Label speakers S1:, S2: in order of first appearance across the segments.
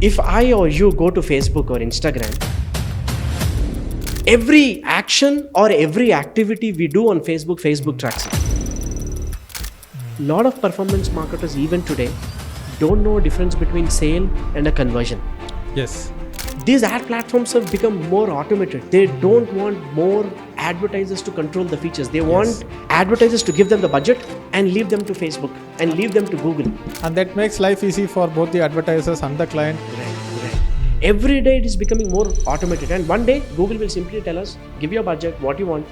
S1: If I or you go to Facebook or Instagram, every action or every activity we do on Facebook, Facebook tracks it. A lot of performance marketers even today don't know difference between sale and a conversion.
S2: Yes.
S1: These ad platforms have become more automated. They don't want more advertisers to control the features. They want advertisers to give them the budget and leave them to Facebook and leave them to Google.
S2: And that makes life easy for both the advertisers and the client.
S1: Right. Every day it is becoming more automated, and one day Google will simply tell us, give your budget, what you want,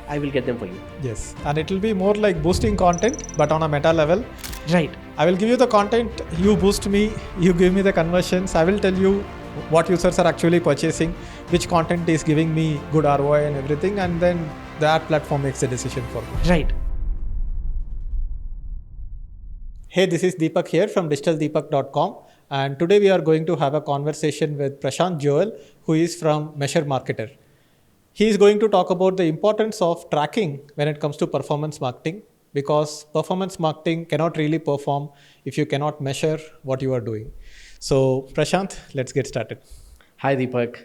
S1: I will get them for you.
S2: Yes. And it will be more like boosting content, but on a meta level.
S1: Right.
S2: I will give you the content, you boost me, you give me the conversions. I will tell you what users are actually purchasing, which content is giving me good ROI and everything, and then the ad platform makes the decision for me.
S1: Right.
S2: Hey, this is Deepak here from digitaldeepak.com, and today we are going to have a conversation with Prashanth Joel, who is from Measure Marketer. He is going to talk about the importance of tracking when it comes to performance marketing, because performance marketing cannot really perform if you cannot measure what you are doing. So Prashanth, let's get started.
S1: Hi Deepak.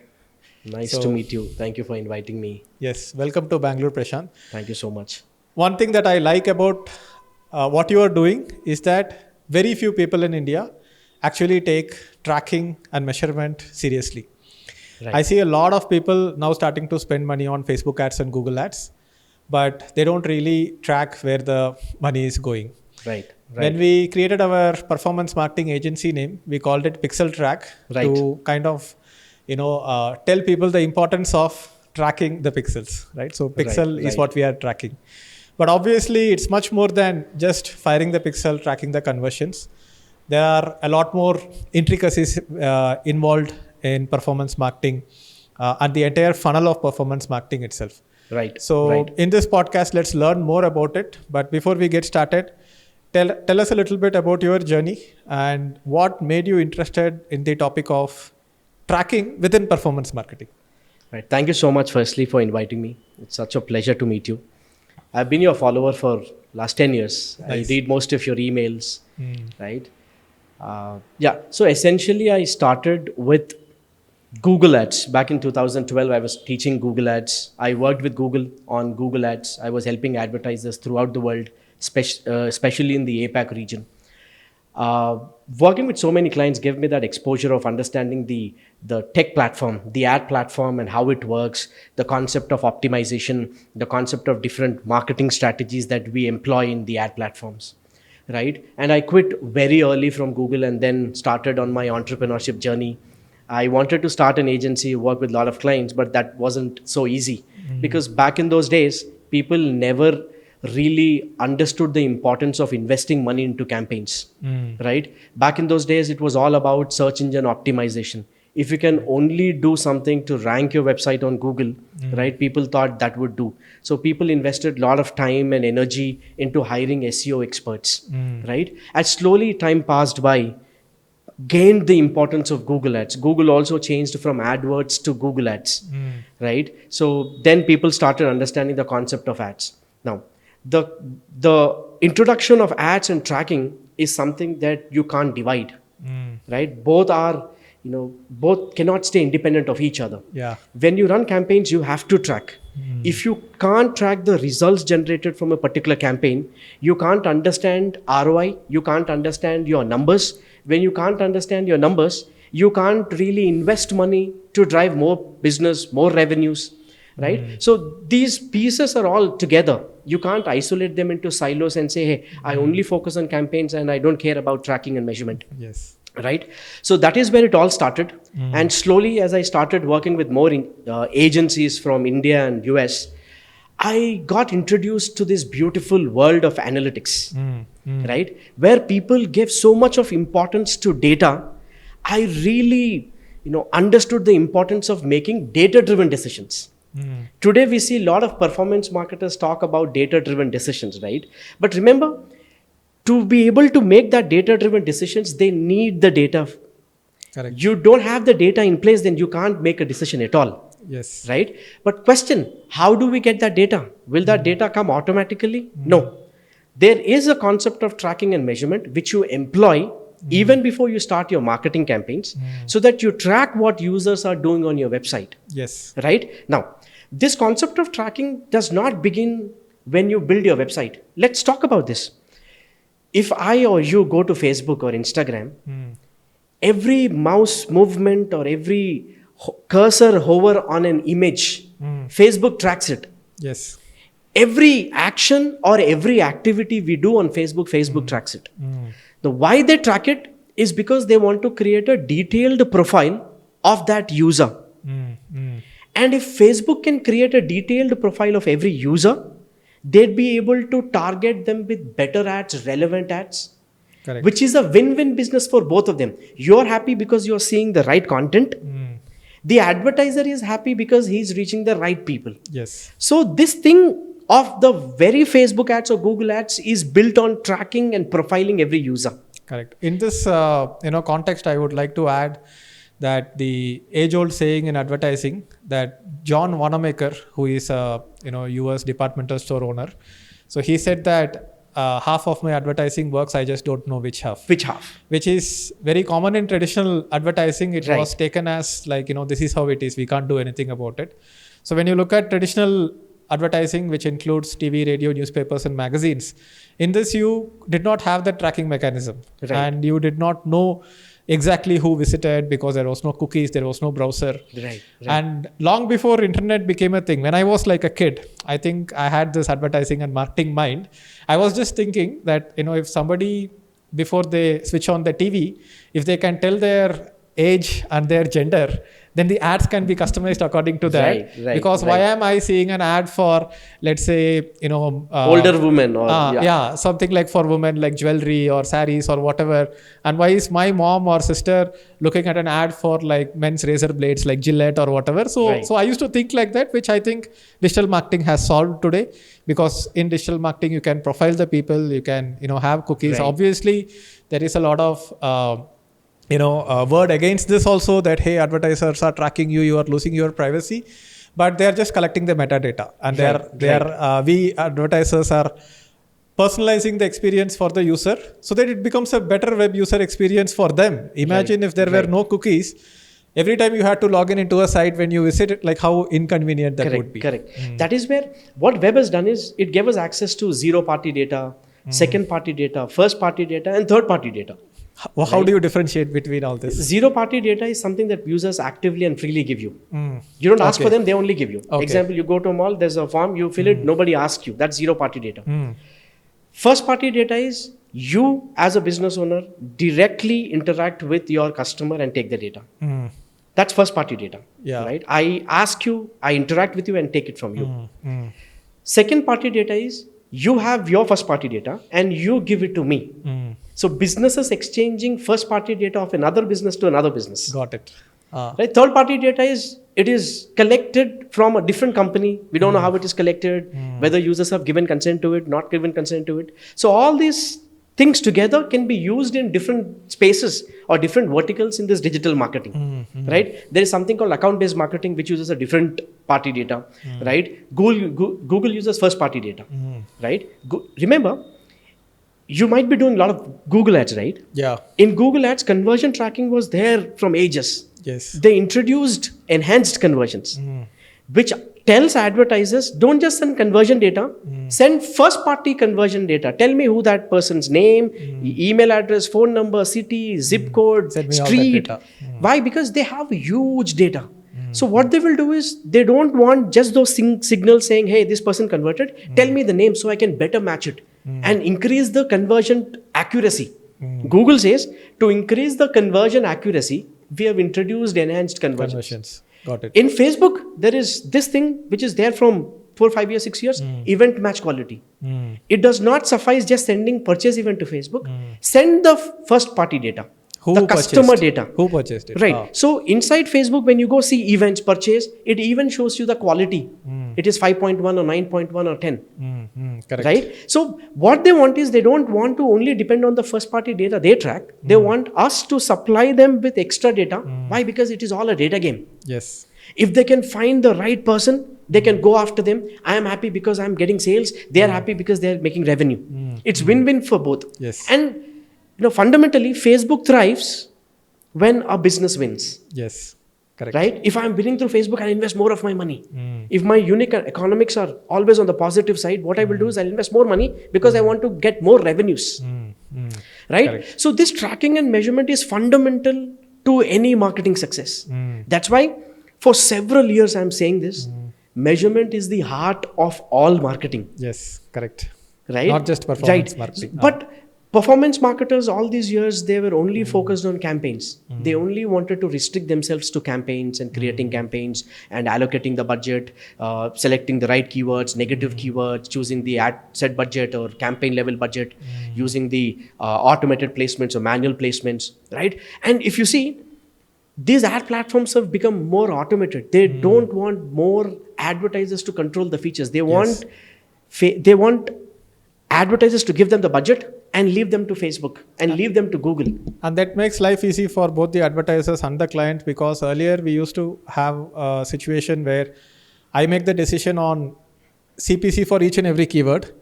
S1: Nice to meet you. Thank you for inviting me.
S2: Yes, welcome to Bangalore, Prashanth.
S1: Thank you so much.
S2: One thing that I like about what you are doing is that very few people in India actually take tracking and measurement seriously. Right. I see a lot of people now starting to spend money on Facebook ads and Google ads, but they don't really track where the money is going.
S1: Right.
S2: When we created our performance marketing agency name, we called it Pixel Track to kind of, tell people the importance of tracking the pixels, right? So pixel is what we are tracking. But obviously, it's much more than just firing the pixel, tracking the conversions. There are a lot more intricacies involved in performance marketing and the entire funnel of performance marketing itself.
S1: Right.
S2: So in this podcast, let's learn more about it. But before we get started, tell us a little bit about your journey and what made you interested in the topic of tracking within performance marketing.
S1: Right. Thank you so much, firstly, for inviting me. It's such a pleasure to meet you. I've been your follower for last 10 years. Nice. I read most of your emails, right? So essentially, I started with Google Ads. Back in 2012, I was teaching Google Ads. I worked with Google on Google Ads. I was helping advertisers throughout the world, especially in the APAC region. Working with so many clients gave me that exposure of understanding the tech platform, the ad platform and how it works, the concept of optimization, the concept of different marketing strategies that we employ in the ad platforms, right? And I quit very early from Google and then started on my entrepreneurship journey. I wanted to start an agency, work with a lot of clients, but that wasn't so easy because back in those days, people never really understood the importance of investing money into campaigns, right? Back in those days, it was all about search engine optimization. If you can only do something to rank your website on Google, right? People thought that would do. So people invested a lot of time and energy into hiring SEO experts, right? As slowly time passed by, gained the importance of Google Ads. Google also changed from AdWords to Google Ads, right? So then people started understanding the concept of ads. Now, the introduction of ads and tracking is something that you can't divide, right? Both are, both cannot stay independent of each other.
S2: Yeah.
S1: When you run campaigns, you have to track. If you can't track the results generated from a particular campaign, you can't understand ROI, you can't understand your numbers. When you can't understand your numbers, you can't really invest money to drive more business, more revenues, right? So these pieces are all together. You can't isolate them into silos and say, hey, I only focus on campaigns and I don't care about tracking and measurement.
S2: Yes.
S1: Right? So that is where it all started. And slowly, as I started working with more agencies from India and US, I got introduced to this beautiful world of analytics, right? Where people give so much of importance to data. I really, understood the importance of making data-driven decisions. Today, we see a lot of performance marketers talk about data-driven decisions, right? But remember, to be able to make that data-driven decisions, they need the data.
S2: Correct.
S1: You don't have the data in place, then you can't make a decision at all.
S2: Yes.
S1: Right? But question, how do we get that data? Will that data come automatically? No. There is a concept of tracking and measurement which you employ even before you start your marketing campaigns, so that you track what users are doing on your website.
S2: Yes.
S1: Right? Now, this concept of tracking does not begin when you build your website. Let's talk about this. If I or you go to Facebook or Instagram, every mouse movement or every cursor hover on an image, Facebook tracks it.
S2: Yes.
S1: Every action or every activity we do on Facebook, Facebook tracks it. The why they track it is because they want to create a detailed profile of that user. And if Facebook can create a detailed profile of every user, they'd be able to target them with better ads, relevant ads,
S2: Correct.
S1: which is a win-win business for both of them. You're happy because you're seeing the right content. The advertiser is happy because he's reaching the right people.
S2: Yes.
S1: So this thing of the very Facebook ads or Google ads is built on tracking and profiling every user.
S2: Correct. In this context, I would like to add that the age-old saying in advertising that John Wanamaker, who is a US departmental store owner, so he said that half of my advertising works, I just don't know which half.
S1: Which half?
S2: Which is very common in traditional advertising. It was taken as like, this is how it is. We can't do anything about it. So when you look at traditional advertising, which includes TV, radio, newspapers, and magazines, in this you did not have the tracking mechanism. And you did not know exactly who visited because there was no cookies, there was no browser. And long before internet became a thing, when I was like a kid, I think I had this advertising and marketing mind. I was just thinking that, if somebody, before they switch on the TV, if they can tell their age and their gender, then the ads can be customized according to that. Because why am I seeing an ad for, let's say,
S1: older women or
S2: something like for women, like jewelry or saris or whatever. And why is my mom or sister looking at an ad for like men's razor blades like Gillette or whatever? So I used to think like that, which I think digital marketing has solved today, because in digital marketing, you can profile the people, you can, have cookies. Obviously, there is a lot of word against this also, that hey, advertisers are tracking you, you are losing your privacy, but they are just collecting the metadata, and we advertisers are personalizing the experience for the user so that it becomes a better web user experience for them. Imagine if there were no cookies, every time you had to log in into a site when you visit it, like how inconvenient that would be.
S1: That is where what web has done is it gave us access to zero party data, second party data, first party data, and third party data.
S2: How do you differentiate between all this?
S1: Zero party data is something that users actively and freely give you. You don't ask for them, they only give you. Example, you go to a mall, there's a form, you fill it, nobody asks you. That's zero party data. First party data is you as a business owner directly interact with your customer and take the data. That's first party data. Right? I ask you, I interact with you and take it from you. Second party data is you have your first party data and you give it to me. So businesses exchanging first party data of another business to another business.
S2: Got it.
S1: Right? Third party data is, it is collected from a different company. We don't know how it is collected, whether users have given consent to it, not given consent to it. So all these things together can be used in different spaces or different verticals in this digital marketing. Right? There is something called account-based marketing, which uses a different party data. Right? Google uses first party data. Right? Remember, you might be doing a lot of Google ads, right? In Google ads, conversion tracking was there from ages. They introduced enhanced conversions, which tells advertisers, don't just send conversion data, send first party conversion data. Tell me who that person's name, email address, phone number, city, zip code, street. Why? Because they have huge data. So what they will do is, they don't want just those signals saying, hey, this person converted, tell me the name so I can better match it and increase the conversion accuracy. Google says, to increase the conversion accuracy, we have introduced enhanced conversions.
S2: Got it.
S1: In Facebook, there is this thing which is there from 4, 5 years, 6 years, event match quality. It does not suffice just sending purchase event to Facebook. Send the first party data. The customer data.
S2: Who purchased it?
S1: Right. So inside Facebook, when you go see events, purchase, it even shows you the quality. It is 5.1 or 9.1 or 10.
S2: Correct.
S1: Right. So what they want is, they don't want to only depend on the first party data they track. They want us to supply them with extra data. Why? Because it is all a data game.
S2: Yes.
S1: If they can find the right person, they can go after them. I am happy because I'm getting sales. They are happy because they are making revenue. It's win-win for both.
S2: Yes.
S1: And fundamentally, Facebook thrives when a business wins.
S2: Yes. Correct.
S1: Right? If I'm winning through Facebook, I'll invest more of my money. If my unique economics are always on the positive side, what I will do is I'll invest more money because I want to get more revenues. Right?
S2: Correct.
S1: So this tracking and measurement is fundamental to any marketing success. That's why for several years I'm saying this. Measurement is the heart of all marketing.
S2: Yes. Correct.
S1: Right?
S2: Not just performance marketing.
S1: But performance marketers all these years, they were only focused on campaigns. They only wanted to restrict themselves to campaigns and creating campaigns and allocating the budget, selecting the right keywords, negative keywords, choosing the ad set budget or campaign level budget, using the automated placements or manual placements, right? And if you see, these ad platforms have become more automated. They don't want more advertisers to control the features. They want they want advertisers to give them the budget and leave them to Facebook and leave them to Google.
S2: And that makes life easy for both the advertisers and the client, because earlier we used to have a situation where I make the decision on CPC for each and every keyword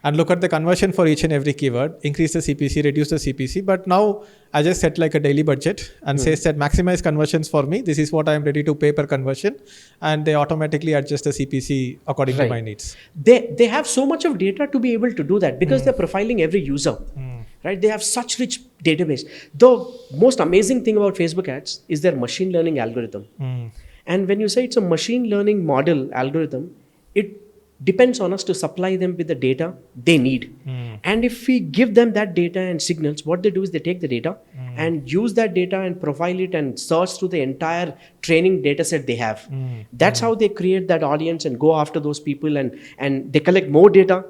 S2: and look at the conversion for each and every keyword, increase the CPC, reduce the CPC. But now I just set like a daily budget and says that maximize conversions for me. This is what I am ready to pay per conversion. And they automatically adjust the CPC according to my needs.
S1: They have so much of data to be able to do that because they're profiling every user. Right? They have such rich database. The most amazing thing about Facebook ads is their machine learning algorithm. And when you say it's a machine learning model algorithm, it depends on us to supply them with the data they need. And if we give them that data and signals, what they do is they take the data and use that data and profile it and search through the entire training data set they have. That's how they create that audience and go after those people, and they collect more data.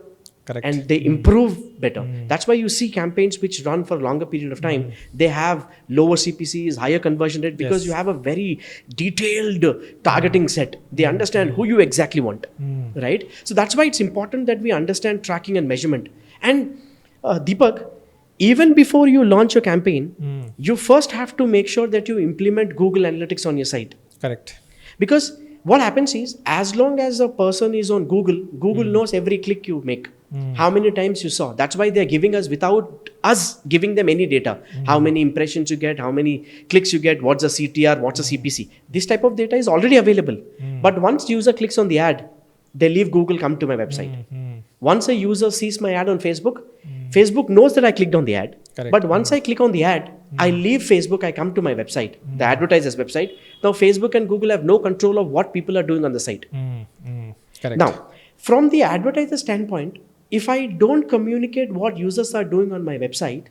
S2: Correct.
S1: And they improve better. That's why you see campaigns which run for a longer period of time. They have lower CPCs, higher conversion rate, because you have a very detailed targeting set. They understand who you exactly want, right? So that's why it's important that we understand tracking and measurement. And Deepak, even before you launch a campaign, you first have to make sure that you implement Google Analytics on your site.
S2: Correct.
S1: Because what happens is, as long as a person is on Google, Google knows every click you make. How many times you saw. That's why they're giving us, without us giving them any data, how many impressions you get, how many clicks you get, what's the CTR, what's the CPC. This type of data is already available. But once user clicks on the ad, they leave Google, come to my website. Once a user sees my ad on Facebook, Facebook knows that I clicked on the ad.
S2: Correct.
S1: But once I click on the ad, I leave Facebook, I come to my website, the advertiser's website. Now Facebook and Google have no control of what people are doing on the site.
S2: Correct.
S1: Now, from the advertiser standpoint, if I don't communicate what users are doing on my website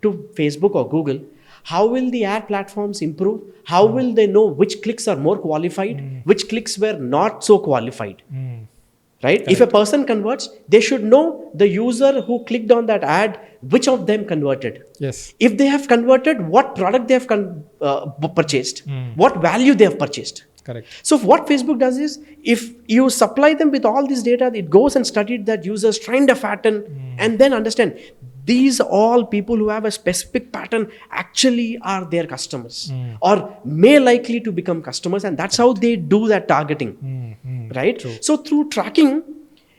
S1: to Facebook or Google, how will the ad platforms improve? How will they know which clicks are more qualified, which clicks were not so qualified? Right? Correct. If a person converts, they should know the user who clicked on that ad, which of them converted.
S2: Yes.
S1: If they have converted, what product they have purchased, what value they have purchased.
S2: Correct.
S1: So what Facebook does is, if you supply them with all this data, it goes and studied that users, trained a pattern, and then understand these all people who have a specific pattern actually are their customers or may likely to become customers, and that's how they do that targeting. Right? True. So through tracking,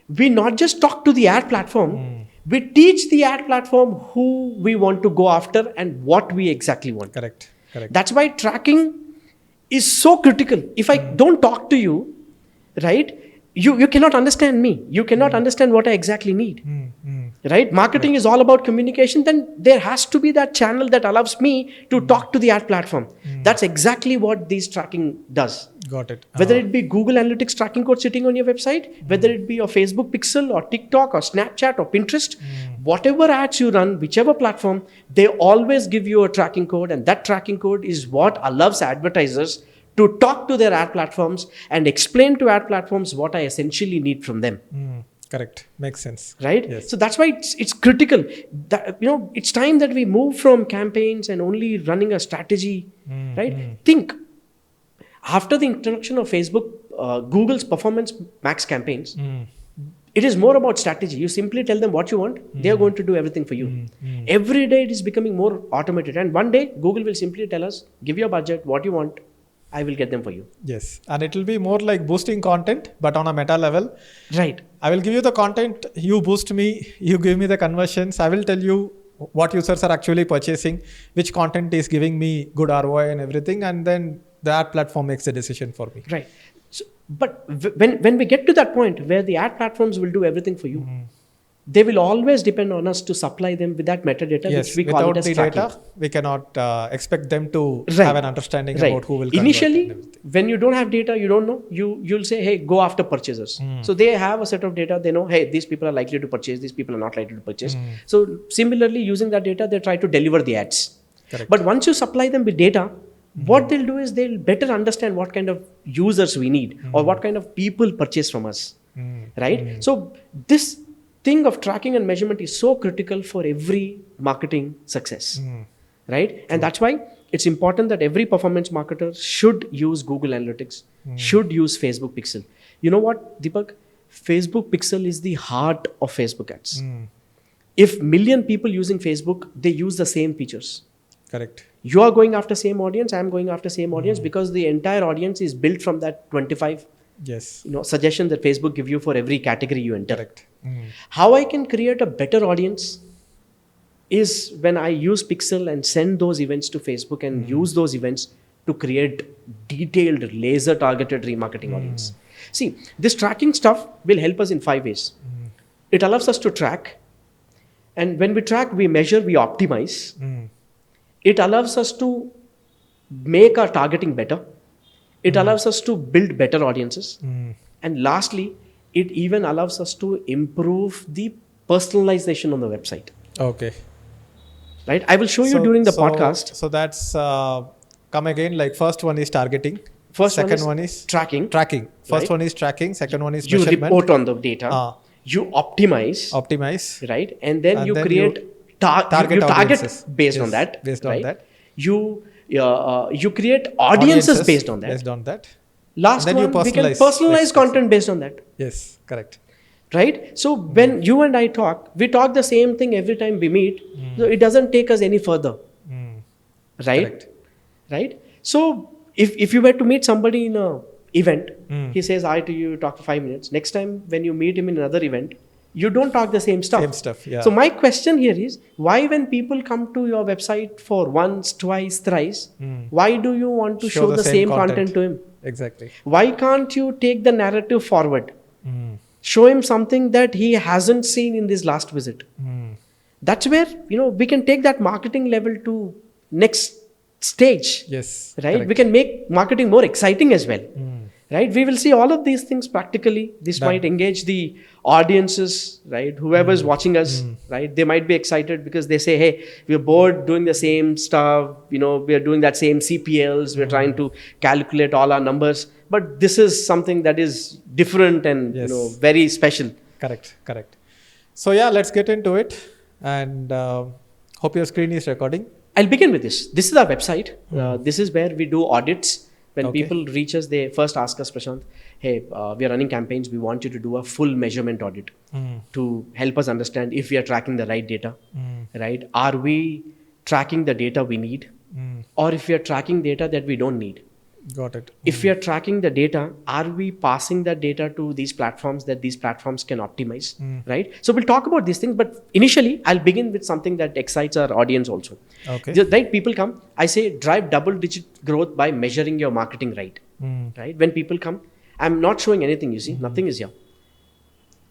S1: we not just talk to the ad platform, we teach the ad platform who we want to go after and what we exactly want.
S2: Correct. Correct.
S1: That's why tracking is so critical. If I don't talk to you, right, you cannot understand me. You cannot understand what I exactly need. Right? Marketing is all about communication. Then there has to be that channel that allows me to talk to the ad platform. That's exactly what this tracking does.
S2: Got it.
S1: Whether it be Google Analytics tracking code sitting on your website, whether it be your Facebook Pixel or TikTok or Snapchat or Pinterest, whatever ads you run, whichever platform, they always give you a tracking code, and that tracking code is what allows advertisers to talk to their ad platforms and explain to ad platforms what I essentially need from them.
S2: Correct. Makes sense.
S1: Right?
S2: Yes.
S1: So that's why it's critical. That, it's time that we move from campaigns and only running a strategy. Right? Think. After the introduction of Facebook, Google's Performance Max campaigns, it is more about strategy. You simply tell them what you want. They are going to do everything for you. Every day it is becoming more automated. And one day Google will simply tell us, give your budget, what you want. I will get them for you.
S2: Yes. And it will be more like boosting content, but on a meta level.
S1: Right.
S2: I will give you the content, you boost me, you give me the conversions. I will tell you what users are actually purchasing, which content is giving me good ROI and everything, and then the ad platform makes a decision for me.
S1: Right. So, but when we get to that point where the ad platforms will do everything for you, they will always depend on us to supply them with that metadata, which we call it as
S2: without the
S1: tracking.
S2: data, we cannot expect them to
S1: Right.
S2: have an understanding
S1: Right.
S2: about who will convert
S1: Initially,
S2: and everything.
S1: when you don't have data, you don't know, you'll say, hey, go after purchasers. So they have a set of data. They know, hey, these people are likely to purchase, these people are not likely to purchase. So similarly, using that data, they try to deliver the ads.
S2: Correct.
S1: But once you supply them with data, what they'll do is they'll better understand what kind of users we need or what kind of people purchase from us. Right? So this thing of tracking and measurement is so critical for every marketing success. Right? And that's why it's important that every performance marketer should use Google Analytics, should use Facebook Pixel. You know what, Deepak? Facebook Pixel is the heart of Facebook ads. If million people using Facebook, they use the same features.
S2: Correct.
S1: You are going after same audience, I am going after same audience because the entire audience is built from that 25
S2: Yes.
S1: suggestion that Facebook give you for every category you enter.
S2: Correct.
S1: How I can create a better audience is when I use Pixel and send those events to Facebook and use those events to create detailed laser targeted remarketing audience. See, this tracking stuff will help us in 5 ways. It allows us to track, and when we track, we measure, we optimize. It allows us to make our targeting better. It allows us to build better audiences. And lastly, it even allows us to improve the personalization on the website.
S2: Okay.
S1: Right? I will show you during the podcast.
S2: So that's come again. Like first one is targeting.
S1: Second
S2: one is
S1: tracking.
S2: Tracking. First
S1: Right.
S2: one is tracking. Second one is
S1: You
S2: measurement.
S1: report on the data. You optimize.
S2: Optimize.
S1: Right? And then you
S2: then
S1: create
S2: you
S1: target
S2: audiences.
S1: based on
S2: Yes,
S1: that.
S2: based on
S1: right?
S2: that.
S1: You create audiences based on that.
S2: Based on that.
S1: Last
S2: And then you
S1: one, we can
S2: personalize.
S1: personalize content based on that.
S2: Yes. Correct.
S1: Right? So when you and I talk, we talk the same thing every time we meet. So it doesn't take us any further. Right?
S2: Correct.
S1: Right? So if you were to meet somebody in a event, he says hi to you, talk for 5 minutes. Next time when you meet him in another event, you don't talk the same stuff.
S2: Same stuff. Yeah.
S1: So my question here is, why when people come to your website for once, twice, thrice, why do you want to show the same content to him?
S2: Exactly.
S1: Why can't you take the narrative forward? Show him something that he hasn't seen in this last visit. That's where, we can take that marketing level to next stage.
S2: Yes.
S1: Right?
S2: Correct.
S1: We can make marketing more exciting as well. Right? We will see all of these things practically. This might engage the audiences, right? Whoever is watching us, right? They might be excited because they say, hey, we're bored doing the same stuff. We are doing that same CPLs. We're trying to calculate all our numbers. But this is something that is different and,
S2: Yes.
S1: very special.
S2: Correct. So yeah, let's get into it. And hope your screen is recording.
S1: I'll begin with this. This is our website. This is where we do audits. When
S2: Okay.
S1: people reach us, they first ask us, Prashanth, hey, we are running campaigns. We want you to do a full measurement audit to help us understand if we are tracking the right data, right? Are we tracking the data we need? Or if we are tracking data that we don't need?
S2: Got it.
S1: If we are tracking the data, are we passing that data to these platforms that these platforms can optimize, right? So we'll talk about these things, but initially I'll begin with something that excites our audience also.
S2: Okay.
S1: Right? People come, I say drive double-digit growth by measuring your marketing right. Right? When people come, I'm not showing anything, you see, nothing is here.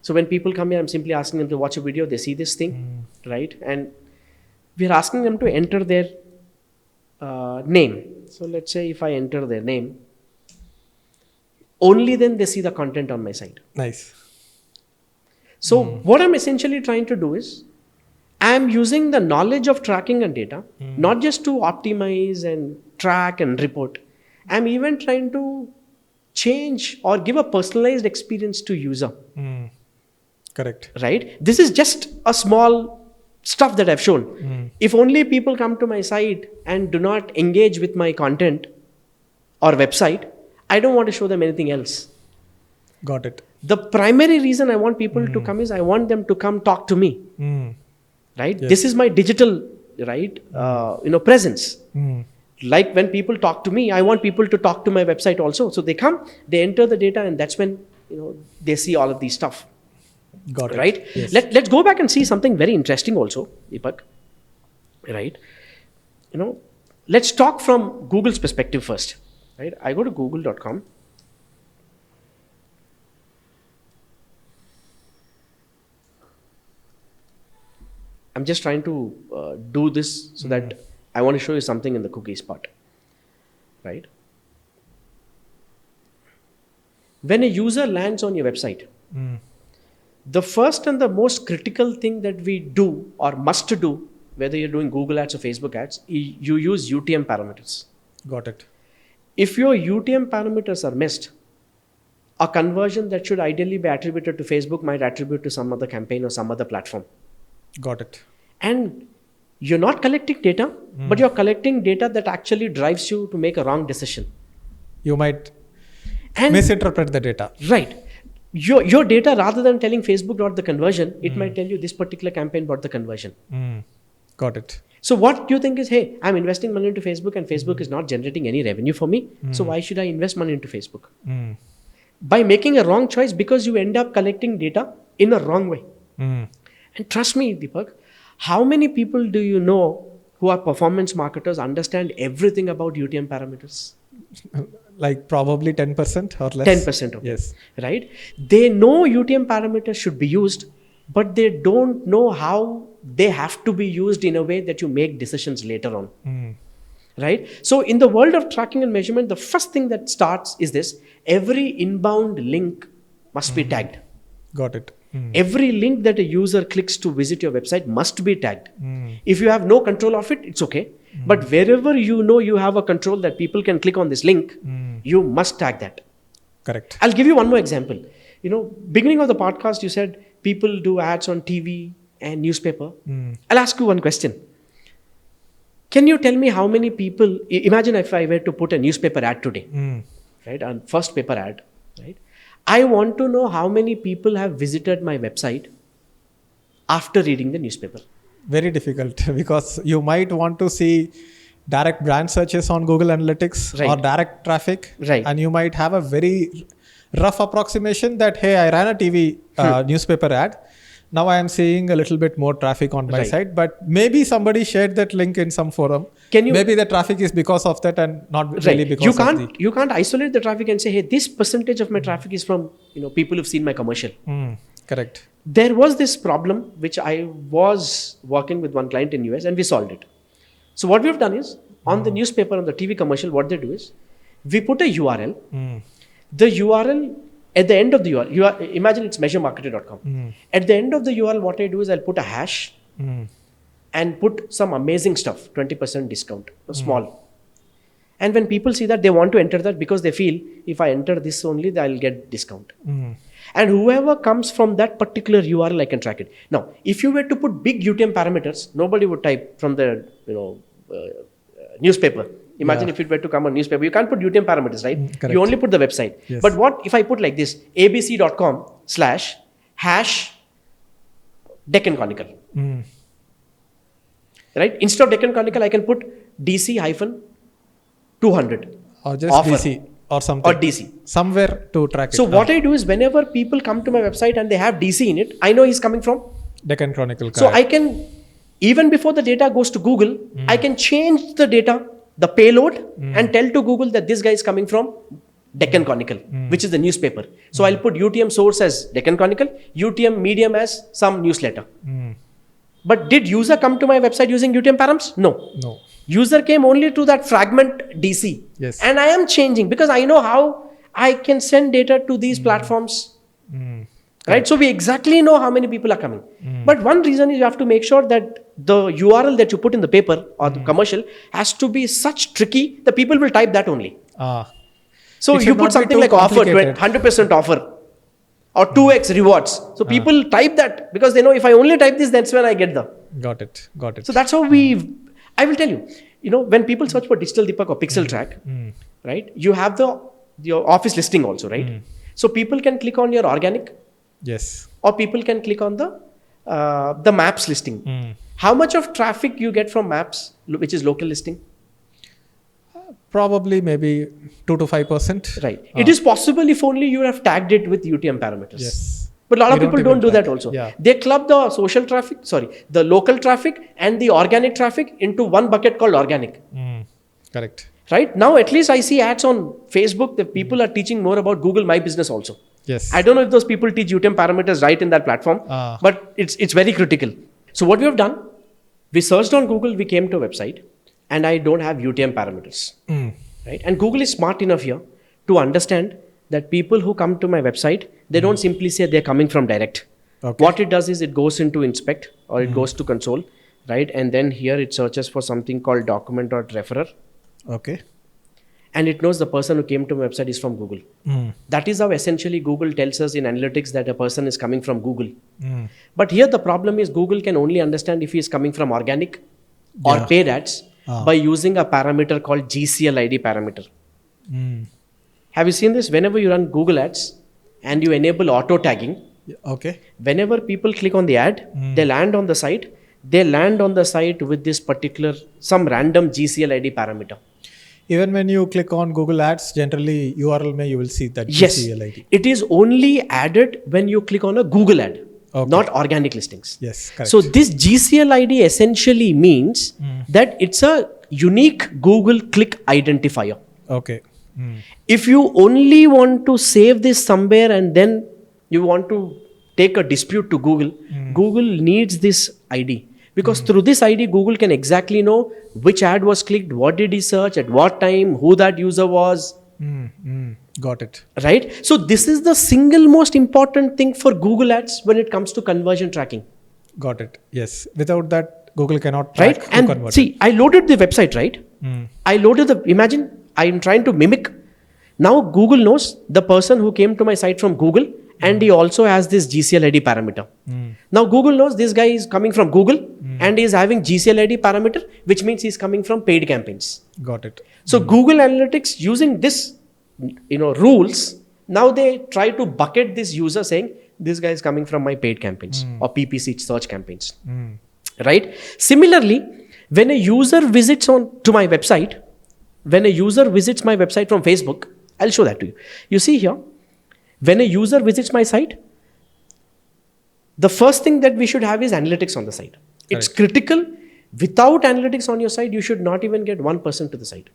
S1: So when people come here, I'm simply asking them to watch a video, they see this thing, right? And we're asking them to enter their name. So let's say if I enter their name, only then they see the content on my site.
S2: Nice.
S1: So what I'm essentially trying to do is, I'm using the knowledge of tracking and data, not just to optimize and track and report. I'm even trying to change or give a personalized experience to user.
S2: Correct.
S1: Right? This is just a small stuff that I've shown. If only people come to my site and do not engage with my content or website, I don't want to show them anything else.
S2: Got it.
S1: The primary reason I want people to come is I want them to come talk to me. Right?
S2: Yes.
S1: This is my digital, right? Presence. Like when people talk to me, I want people to talk to my website also. So they come, they enter the data, and that's when they see all of these stuff.
S2: Got it.
S1: Right?
S2: Yes.
S1: Let's go back and see something very interesting also, Deepak. right? Let's talk from Google's perspective first, right? I go to google.com. I'm just trying to do this so that I want to show you something in the cookies part, right? When a user lands on your website, the first and the most critical thing that we do or must do, whether you're doing Google ads or Facebook ads, you use UTM parameters.
S2: Got it.
S1: If your UTM parameters are missed, a conversion that should ideally be attributed to Facebook might attribute to some other campaign or some other platform.
S2: Got it.
S1: And you're not collecting data, but you're collecting data that actually drives you to make a wrong decision.
S2: You might misinterpret the data.
S1: Right. Your data, rather than telling Facebook brought the conversion, it might tell you this particular campaign brought the conversion.
S2: Got it.
S1: So what you think is, hey, I'm investing money into Facebook and Facebook is not generating any revenue for me. So why should I invest money into Facebook? By making a wrong choice, because you end up collecting data in a wrong way. And trust me, Deepak, how many people do you know who are performance marketers understand everything about UTM parameters?
S2: Like probably 10% or less?
S1: 10% of
S2: yes.
S1: them, right? They know UTM parameters should be used, but they don't know how they have to be used in a way that you make decisions later on. Right? So in the world of tracking and measurement, the first thing that starts is this: every inbound link must be tagged.
S2: Got it.
S1: Every link that a user clicks to visit your website must be tagged. If you have no control of it, it's okay. But wherever you know you have a control that people can click on this link, you must tag that.
S2: Correct.
S1: I'll give you one more example. Beginning of the podcast, you said people do ads on TV and newspaper. I'll ask you one question. Can you tell me how many people, imagine if I were to put a newspaper ad today, right? On first paper ad, right? I want to know how many people have visited my website after reading the newspaper.
S2: Very difficult because you might want to see direct brand searches on Google Analytics or direct traffic.
S1: Right.
S2: And you might have a very rough approximation that, hey, I ran a TV newspaper ad. Now I am seeing a little bit more traffic on my site, but maybe somebody shared that link in some forum. Maybe the traffic is because of that and not really because of the...
S1: You can't isolate the traffic and say, hey, this percentage of my traffic is from people who've seen my commercial.
S2: Correct.
S1: There was this problem which I was working with one client in US and we solved it. So what we've done is, on the newspaper, on the TV commercial, what they do is, we put a URL. The URL, at the end of the URL, imagine it's measuremarketer.com. At the end of the URL, what I do is I'll put a hash and put some amazing stuff, 20% discount, small. And when people see that, they want to enter that because they feel if I enter this only, I'll get discount. And whoever comes from that particular URL, I can track it. Now, if you were to put big UTM parameters, nobody would type from the newspaper. Imagine if it were to come on newspaper, you can't put UTM parameters, right?
S2: Correct.
S1: You only put the website.
S2: Yes.
S1: But what if I put like this, abc.com / Deccan Chronicle. Right? Instead of Deccan Chronicle, I can put DC-200.
S2: Or just
S1: offer.
S2: DC or something.
S1: Or DC.
S2: Somewhere to track it.
S1: So what I do is, whenever people come to my website and they have DC in it, I know he's coming from
S2: Deccan Chronicle.
S1: So I can, even before the data goes to Google, I can change the data, the payload, and tell to Google that this guy is coming from Deccan Chronicle, which is the newspaper. So I'll put UTM source as Deccan Chronicle, UTM medium as some newsletter. But did user come to my website using UTM params? No. User came only to that fragment DC.
S2: Yes.
S1: And I am changing because I know how I can send data to these platforms. Right? So we exactly know how many people are coming. But one reason is you have to make sure that the URL that you put in the paper or the commercial has to be such tricky that people will type that only. So you put something like offer, 100% offer or 2x rewards. So people type that because they know if I only type this, that's when I get the.
S2: Got it.
S1: So that's how I will tell you, when people search for digital Deepak or pixel track, right? You have your office listing also, right? So people can click on your organic.
S2: Yes.
S1: Or people can click on the maps listing. How much of traffic you get from maps, which is local listing?
S2: Probably maybe 2 to 5%.
S1: Right. It is possible if only you have tagged it with UTM parameters.
S2: Yes.
S1: But a lot of
S2: We
S1: people
S2: even
S1: don't do
S2: track.
S1: that also.
S2: Yeah.
S1: They club the local traffic and the organic traffic into one bucket called organic.
S2: Correct.
S1: Right? Now, at least I see ads on Facebook that people are teaching more about Google My Business also.
S2: Yes.
S1: I don't know if those people teach UTM parameters right in that platform, but it's very critical. So what we have done, we searched on Google, we came to a website, and I don't have UTM parameters. Right? And Google is smart enough here to understand that people who come to my website, they don't simply say they're coming from direct.
S2: Okay.
S1: What it does is it goes into inspect or it goes to console, right? And then here it searches for something called document.referrer.
S2: Okay.
S1: And it knows the person who came to my website is from Google. That is how essentially Google tells us in analytics that a person is coming from Google. But here the problem is Google can only understand if he is coming from organic or paid ads by using a parameter called GCLID parameter. Have you seen this? Whenever you run Google ads and you enable auto tagging,
S2: Okay.
S1: whenever people click on the ad, they land on the site. They land on the site with this particular, some random GCLID parameter.
S2: Even when you click on Google Ads, generally URL may you will see that
S1: Yes,
S2: GCLID.
S1: it is only added when you click on a Google ad, not organic listings.
S2: Yes, correct.
S1: So this GCLID essentially means that it's a unique Google click identifier.
S2: Okay.
S1: If you only want to save this somewhere and then you want to take a dispute to Google, Google needs this ID. Because through this ID, Google can exactly know which ad was clicked, what did he search, at what time, who that user was.
S2: Got it.
S1: Right? So this is the single most important thing for Google ads when it comes to conversion tracking.
S2: Got it. Yes. Without that, Google cannot track
S1: Right?
S2: who
S1: And
S2: converted.
S1: see, I loaded the website, right? I loaded imagine I'm trying to mimic. Now Google knows the person who came to my site from Google and he also has this GCLID parameter. Now Google knows this guy is coming from Google and he is having GCLID parameter, which means he's coming from paid campaigns.
S2: Got it.
S1: So Google Analytics using this, rules, now they try to bucket this user saying this guy is coming from my paid campaigns or PPC search campaigns. Right? Similarly, when a user visits to my website, when a user visits my website from Facebook, I'll show that to you. You see here, when a user visits my site, the first thing that we should have is analytics on the site. It's critical. Without analytics on your site, you should not even get 1% to the site.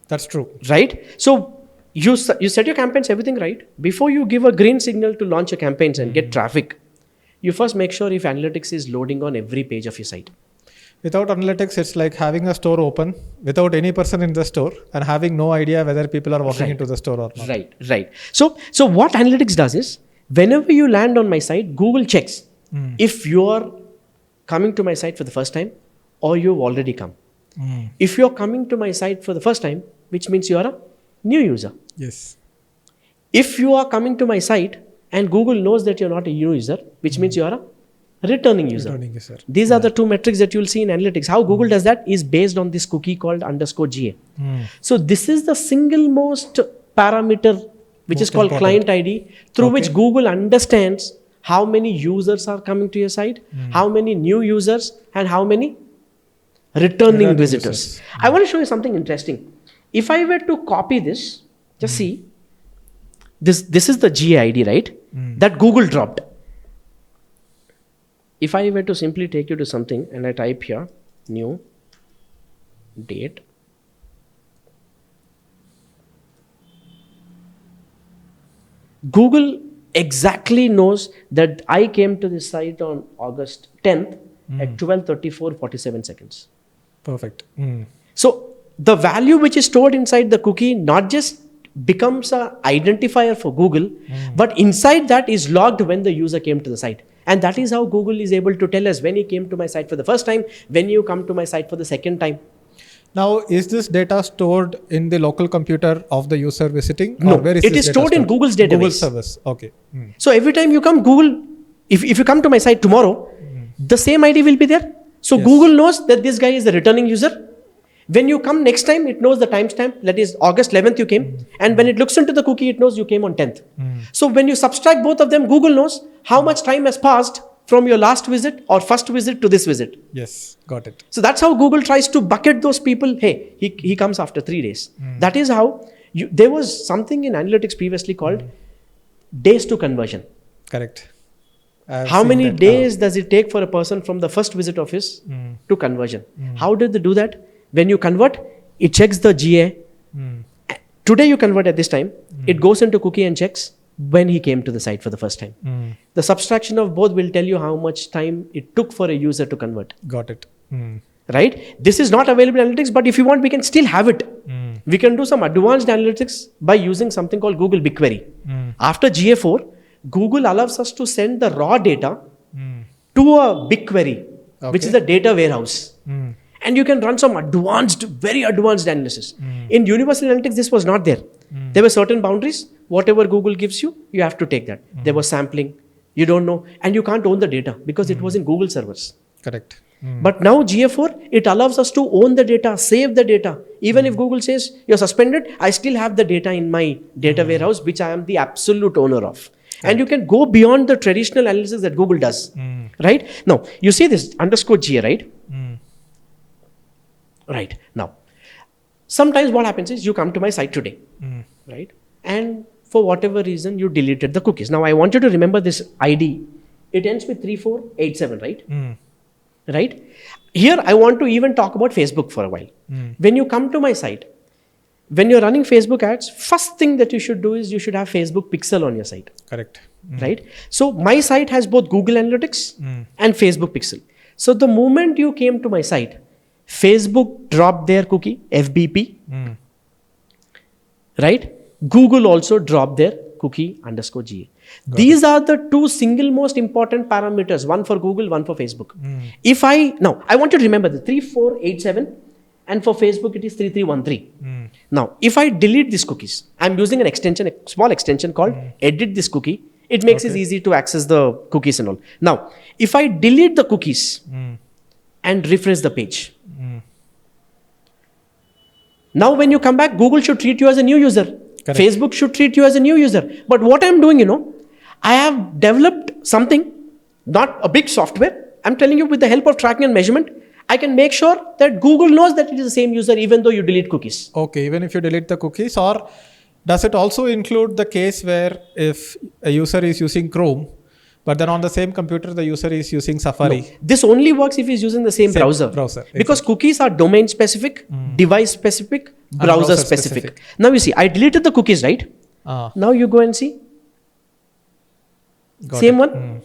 S2: That's true.
S1: Right? So you set your campaigns, everything right. Before you give a green signal to launch your campaigns and get traffic, you first make sure if analytics is loading on every page of your site.
S2: Without analytics, it's like having a store open without any person in the store and having no idea whether people are walking into the store or not.
S1: Right. So what analytics does is, whenever you land on my site, Google checks if you are coming to my site for the first time or you've already come. If you're coming to my site for the first time, which means you are a new user.
S2: Yes.
S1: If you are coming to my site and Google knows that you're not a new user, which means you are a returning user. These are the two metrics that you'll see in analytics. How Google does that is based on this cookie called _GA. So this is the single most parameter which is called client ID, through which Google understands how many users are coming to your site, how many new users, and how many returning visitors. I want to show you something interesting. If I were to copy this, just see, this is the GA ID, right? That Google dropped. If I were to simply take you to something and I type here, new, date, Google exactly knows that I came to this site on August 10th at 12:34:47 seconds.
S2: Perfect.
S1: So the value which is stored inside the cookie not just becomes an identifier for Google, but inside that is logged when the user came to the site. And that is how Google is able to tell us when he came to my site for the first time, when you come to my site for the second time.
S2: Now, is this data stored in the local computer of the user visiting?
S1: No,
S2: or where is
S1: it is stored in Google's database.
S2: Google service. Okay.
S1: So every time you come, Google, if you come to my site tomorrow, the same ID will be there. So Google knows that this guy is the returning user. When you come next time, it knows the timestamp, that is August 11th you came. And when it looks into the cookie, it knows you came on 10th. So when you subtract both of them, Google knows how much time has passed from your last visit or first visit to this visit.
S2: Yes, got it.
S1: So that's how Google tries to bucket those people. Hey, he comes after 3 days. That is how, there was something in analytics previously called days to conversion.
S2: Correct.
S1: How many days does it take for a person from the first visit of his to conversion? How did they do that? When you convert, it checks the GA. Today you convert at this time, it goes into cookie and checks when he came to the site for the first time. The subtraction of both will tell you how much time it took for a user to convert.
S2: Got it.
S1: Right? This is not available in analytics, but if you want, we can still have it. We can do some advanced analytics by using something called Google BigQuery. After GA4, Google allows us to send the raw data to a BigQuery, which is a data warehouse. And you can run some very advanced analysis. In Universal Analytics, this was not there. There were certain boundaries. Whatever Google gives you, you have to take that. There was sampling. You don't know. And you can't own the data because it was in Google servers.
S2: Correct.
S1: But now GA4, it allows us to own the data, save the data. Even if Google says you're suspended, I still have the data in my data warehouse, which I am the absolute owner of. And you can go beyond the traditional analysis that Google does. Right? Now, you see this _GA, right? Right. Now, sometimes what happens is you come to my site today, right? And for whatever reason, you deleted the cookies. Now, I want you to remember this ID. It ends with 3487, right? Right? Here, I want to even talk about Facebook for a while. When you come to my site, when you're running Facebook ads, first thing that you should do is you should have Facebook Pixel on your site.
S2: Correct.
S1: Right? So, my site has both Google Analytics and Facebook Pixel. So, the moment you came to my site, Facebook dropped their cookie, FBP, right? Google also dropped their cookie _GA. These are the two single most important parameters, one for Google, one for Facebook. Now, I want you to remember the 3487 and for Facebook it is 3313. Now, if I delete these cookies, I'm using an extension, a small extension called edit this cookie. It makes it easy to access the cookies and all. Now, if I delete the cookies and refresh the page, now when you come back, Google should treat you as a new user. Correct. Facebook should treat you as a new user. But what I'm doing, I have developed something, not a big software. I'm telling you, with the help of tracking and measurement, I can make sure that Google knows that it is the same user even though you delete cookies.
S2: Okay, even if you delete the cookies, or does it also include the case where if a user is using Chrome, but then on the same computer, the user is using Safari?
S1: No, this only works if he's using the same browser. Because cookies are domain specific, device specific, browser specific. Now you see, I deleted the cookies, right? Now you go and see. Same one.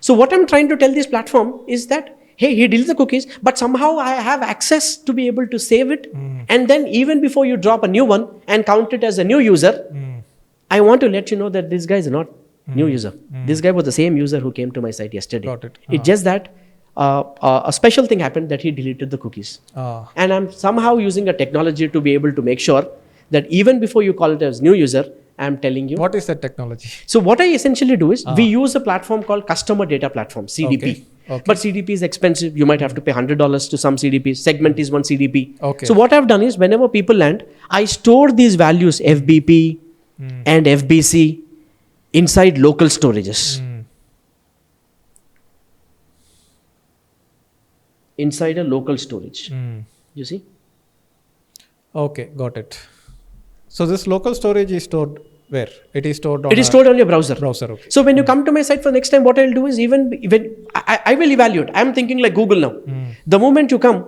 S1: So what I'm trying to tell this platform is that, hey, he deleted the cookies, but somehow I have access to be able to save it. And then even before you drop a new one and count it as a new user, I want to let you know that this guy is not new user. This guy was the same user who came to my site yesterday.
S2: Got it.
S1: It's just that a special thing happened that he deleted the cookies. And I'm somehow using a technology to be able to make sure that even before you call it as new user, I'm telling you.
S2: What is that technology?
S1: So what I essentially do is we use a platform called Customer Data Platform, CDP.
S2: Okay.
S1: But CDP is expensive. You might have to pay $100 to some CDP. Segment is one CDP.
S2: Okay.
S1: So what I've done is whenever people land, I store these values FBP and FBC inside local storages. Inside a local storage. You see?
S2: Okay, got it. So this local storage is stored where? It is stored on
S1: your browser.
S2: Okay.
S1: So when you come to my site for next time, what I'll do is even when I will evaluate. I'm thinking like Google now. The moment you come,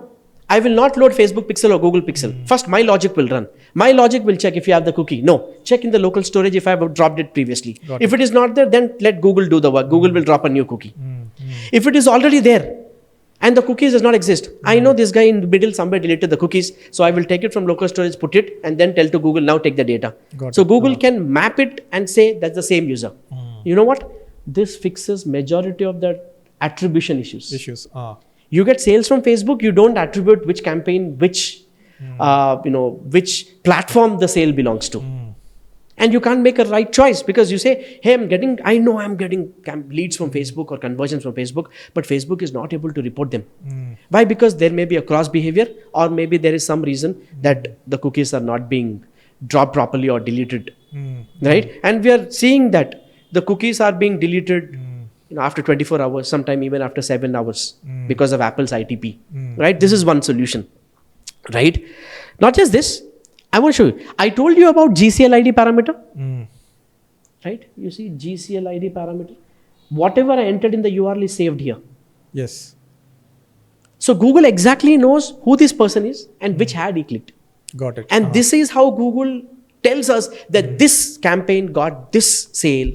S1: I will not load Facebook Pixel or Google Pixel. First, my logic will run. My logic will check if you have the cookie. No, check in the local storage if I have dropped it previously. If it is not there, then let Google do the work. Google will drop a new cookie. If it is already there and the cookies does not exist, I know this guy in the middle somewhere deleted the cookies. So I will take it from local storage, put it, and then tell to Google, now take the data. So Google can map it and say that's the same user. You know what? This fixes majority of the attribution issues. You get sales from Facebook, you don't attribute which campaign, which platform the sale belongs to. And you can't make a right choice because you say, hey, I know I'm getting leads from Facebook or conversions from Facebook, but Facebook is not able to report them. Why? Because there may be a cross behavior, or maybe there is some reason that the cookies are not being dropped properly or deleted. Right? And we are seeing that the cookies are being deleted after 24 hours, sometime even after 7 hours because of Apple's ITP. Right? This is one solution. Right? Not just this. I want to show you. I told you about GCL ID parameter. right? You see GCL ID parameter. Whatever I entered in the URL is saved here.
S2: Yes.
S1: So Google exactly knows who this person is and which ad he clicked.
S2: Got it.
S1: And this is how Google tells us that this campaign got this sale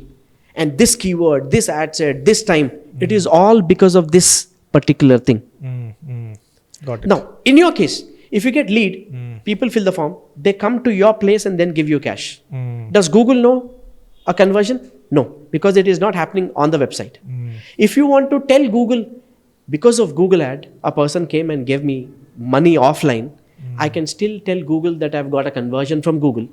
S1: and this keyword, this ad set, this time. It is all because of this particular thing.
S2: Got it.
S1: Now, in your case, if you get lead, people fill the form, they come to your place and then give you cash. Does Google know a conversion? No, because it is not happening on the website. If you want to tell Google, because of Google ad, a person came and gave me money offline, I can still tell Google that I've got a conversion from Google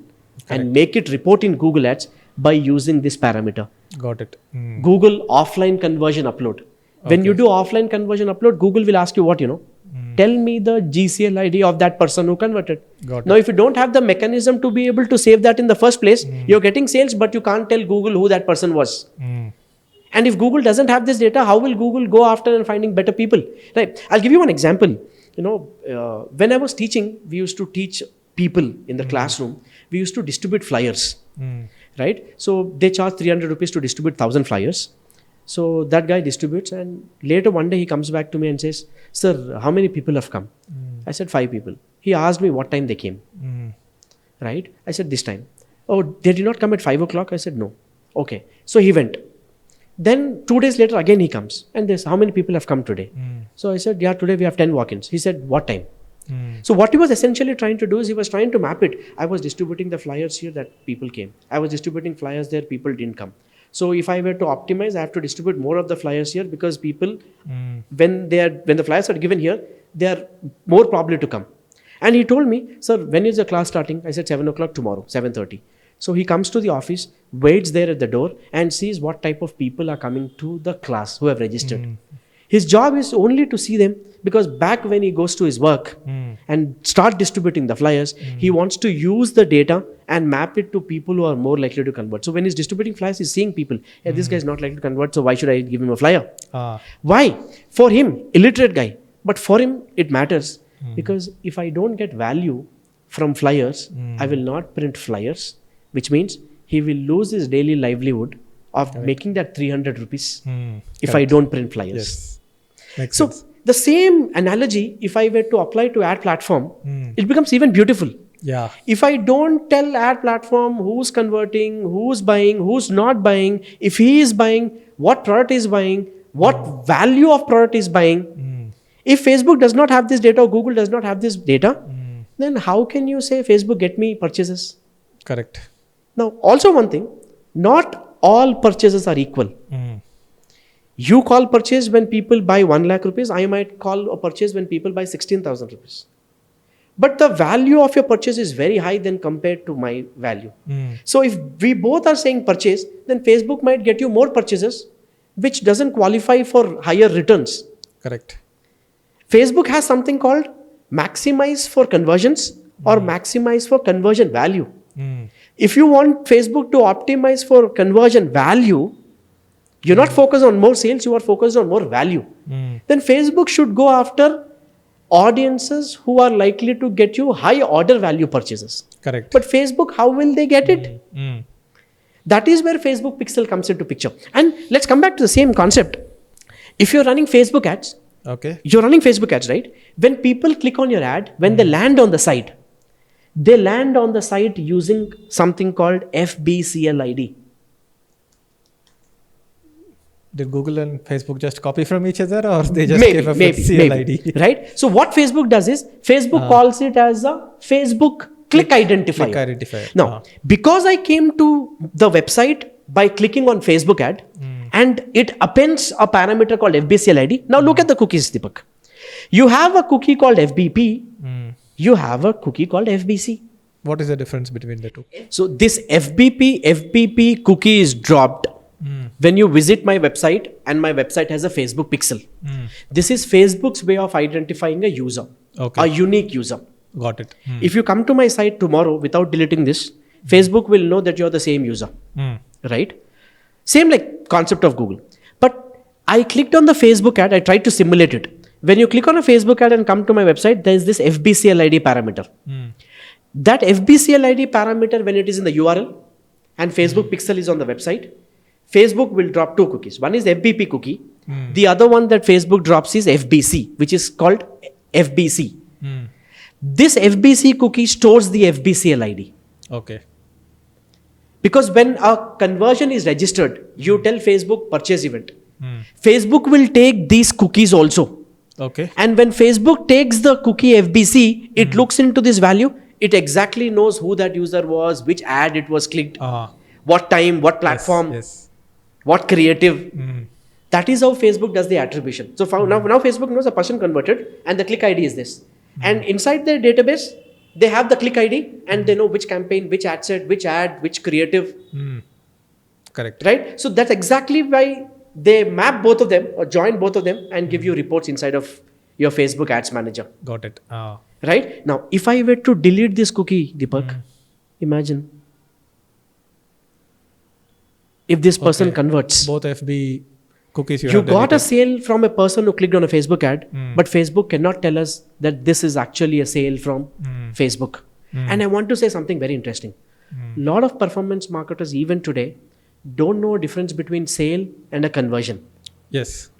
S1: and make it report in Google Ads by using this parameter.
S2: Got it.
S1: Google offline conversion upload. When you do offline conversion upload, Google will ask you what, tell me the GCL ID of that person who converted. Now, if you don't have the mechanism to be able to save that in the first place, you're getting sales, but you can't tell Google who that person was. And if Google doesn't have this data, how will Google go after and finding better people? Right? I'll give you one example. When I was teaching, we used to teach people in the classroom. We used to distribute flyers, right? So they charge 300 rupees to distribute 1,000 flyers. So that guy distributes, and later one day he comes back to me and says, "Sir, how many people have come?" I said, 5 people. He asked me what time they came, right? I said, this time. Oh, they did not come at 5 o'clock? I said, no. Okay. So he went. Then 2 days later, again he comes and there's how many people have come today? So I said, yeah, today we have 10 walk-ins. He said, what time? So what he was essentially trying to do is he was trying to map it. I was distributing the flyers here that people came. I was distributing flyers there, people didn't come. So if I were to optimize, I have to distribute more of the flyers here because people, when the flyers are given here, they are more probably to come. And he told me, sir, when is the class starting? I said 7 o'clock tomorrow, 7:30. So he comes to the office, waits there at the door and sees what type of people are coming to the class who have registered. His job is only to see them because back when he goes to his work and start distributing the flyers, he wants to use the data and map it to people who are more likely to convert. So when he's distributing flyers, he's seeing people. Hey, this guy is not likely to convert, so why should I give him a flyer? Why? For him, illiterate guy. But for him, it matters because if I don't get value from flyers, I will not print flyers, which means he will lose his daily livelihood of making that 300 rupees if I don't print flyers.
S2: Yes. Makes
S1: So
S2: sense.
S1: the same analogy, if I were to apply to ad platform, it becomes even beautiful.
S2: Yeah.
S1: If I don't tell ad platform who's converting, who's buying, who's not buying, if he is buying, what product is buying, what value of product is buying, if Facebook does not have this data or Google does not have this data, then how can you say Facebook get me purchases?
S2: Correct.
S1: Now, also one thing, not all purchases are equal. You call purchase when people buy 1 lakh rupees. I might call a purchase when people buy 16,000 rupees. But the value of your purchase is very high than compared to my value. So if we both are saying purchase, then Facebook might get you more purchases, which doesn't qualify for higher returns.
S2: Correct.
S1: Facebook has something called maximize for conversions or maximize for conversion value. If you want Facebook to optimize for conversion value, you're not focused on more sales, you are focused on more value. Then Facebook should go after audiences who are likely to get you high order value purchases.
S2: Correct.
S1: But Facebook, how will they get it? That is where Facebook Pixel comes into picture. And let's come back to the same concept. If you're running Facebook ads, you're running Facebook ads, right? When people click on your ad, when they land on the site, they land on the site using something called FBCL ID.
S2: Did Google and Facebook just copy from each other, or they just gave a FBCL ID?
S1: Right? So what Facebook does is, Facebook calls it as a Facebook click identifier.
S2: Click identifier.
S1: Now, because I came to the website by clicking on Facebook ad, and it appends a parameter called FBCL ID. Now look at the cookies, Deepak. You have a cookie called FBP. You have a cookie called FBC.
S2: What is the difference between the two?
S1: So this FBP cookie is dropped when you visit my website and my website has a Facebook pixel. This is Facebook's way of identifying a user, a unique user.
S2: Got it.
S1: If you come to my site tomorrow without deleting this, Facebook will know that you're the same user, right? Same like concept of Google. But I clicked on the Facebook ad, I tried to simulate it. When you click on a Facebook ad and come to my website, there is this FBCL ID parameter. That FBCL ID parameter, when it is in the URL and Facebook Pixel is on the website, Facebook will drop two cookies. One is FBP cookie. The other one that Facebook drops is FBC, which is called FBC. This FBC cookie stores the FBCL ID.
S2: Okay.
S1: Because when a conversion is registered, you tell Facebook purchase event. Facebook will take these cookies also.
S2: Okay.
S1: And when Facebook takes the cookie FBC, it looks into this value. It exactly knows who that user was, which ad it was clicked, what time, what platform, what creative. That is how Facebook does the attribution. So now Facebook knows a person converted and the click ID is this. And inside their database, they have the click ID and they know which campaign, which ad set, which ad, which creative.
S2: Correct.
S1: Right? So that's exactly why they map both of them or join both of them and give you reports inside of your Facebook Ads Manager.
S2: Got it.
S1: Right? Now, if I were to delete this cookie, Deepak, imagine if this person converts.
S2: Both FB cookies
S1: you got a sale from a person who clicked on a Facebook ad, but Facebook cannot tell us that this is actually a sale from Facebook. And I want to say something very interesting. A lot of performance marketers even today don't know a difference between sale and a conversion.
S2: Yes.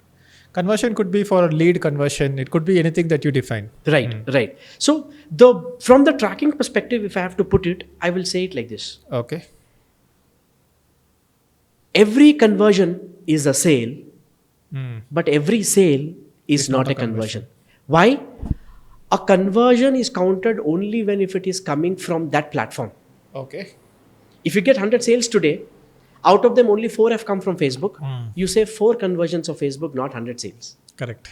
S2: Conversion could be for a lead conversion. It could be anything that you define.
S1: Right. So from the tracking perspective, if I have to put it, I will say it like this.
S2: Okay.
S1: Every conversion is a sale, but every sale is not a conversion. Why? A conversion is counted only when if it is coming from that platform.
S2: Okay.
S1: If you get 100 sales today, out of them only 4 have come from Facebook. You say 4 conversions of Facebook, not 100 sales.
S2: Correct.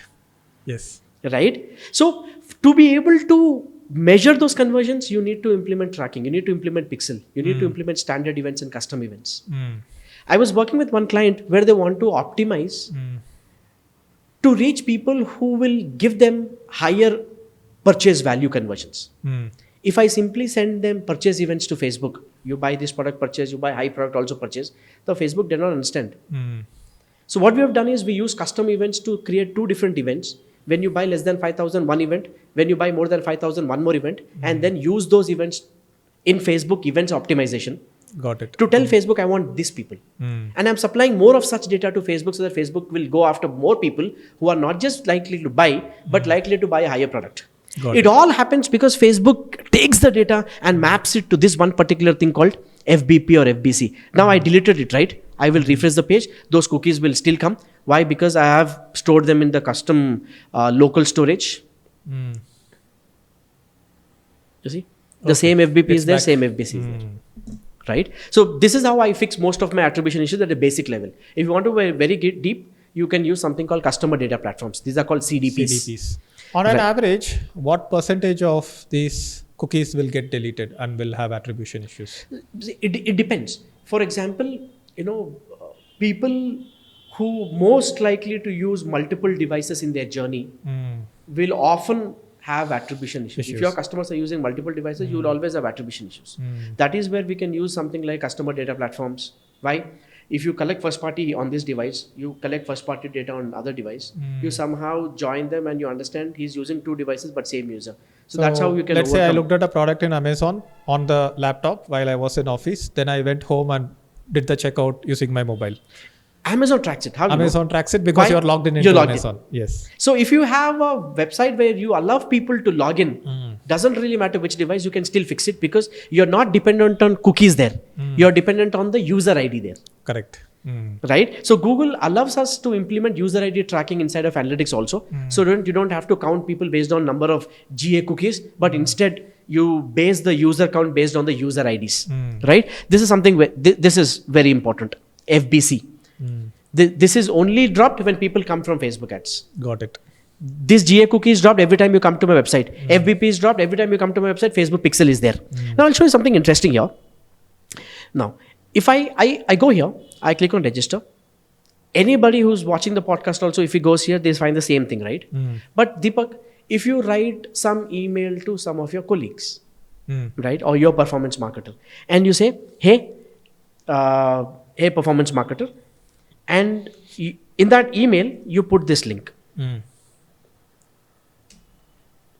S2: Yes.
S1: Right? So to be able to measure those conversions, you need to implement tracking. You need to implement Pixel. You need to implement standard events and custom events. I was working with one client where they want to optimize to reach people who will give them higher purchase value conversions. If I simply send them purchase events to Facebook, you buy this product, purchase, you buy high product, also purchase, the Facebook did not understand. So what we have done is we use custom events to create 2 different events. When you buy less than 5,000, one event. When you buy more than 5,000, one more event. And then use those events in Facebook events optimization.
S2: Got it.
S1: To tell Facebook, I want these people. And I'm supplying more of such data to Facebook so that Facebook will go after more people who are not just likely to buy, but likely to buy a higher product. It all happens because Facebook takes the data and maps it to this one particular thing called FBP or FBC. Now I deleted it, right? I will refresh the page. Those cookies will still come. Why? Because I have stored them in the custom local storage. You see? The same FBP is there, same FBC is there. Right? So this is how I fix most of my attribution issues at a basic level. If you want to go very deep, you can use something called customer data platforms. These are called CDPs.
S2: On an average, what percentage of these cookies will get deleted and will have attribution issues?
S1: It depends. For example, people who most likely to use multiple devices in their journey will often have attribution issues. If your customers are using multiple devices, you will always have attribution issues. That is where we can use something like customer data platforms. Why? If you collect first party on this device, you collect first party data on other device, you somehow join them and you understand he's using 2 devices but same user. So that's how you can
S2: Let's say I looked at a product in Amazon on the laptop while I was in office. Then I went home and did the checkout using my mobile.
S1: Amazon tracks it. How
S2: Amazon tracks it because you're logged in into Amazon. Yes.
S1: So if you have a website where you allow people to log in, doesn't really matter which device, you can still fix it because you're not dependent on cookies there. You're dependent on the user ID there.
S2: Correct.
S1: Right? So Google allows us to implement user ID tracking inside of analytics also. So you don't have to count people based on number of GA cookies, but instead you base the user count based on the user IDs. Right? This is something this is very important. FBC. This is only dropped when people come from Facebook ads.
S2: Got it.
S1: This GA cookie is dropped every time you come to my website. FBP is dropped every time you come to my website. Facebook Pixel is there. Now I'll show you something interesting here. Now, if I go here, I click on register. Anybody who's watching the podcast also, if he goes here, they find the same thing, right? But Deepak, if you write some email to some of your colleagues, right, or your performance marketer, and you say, hey, performance marketer, and in that email, you put this link.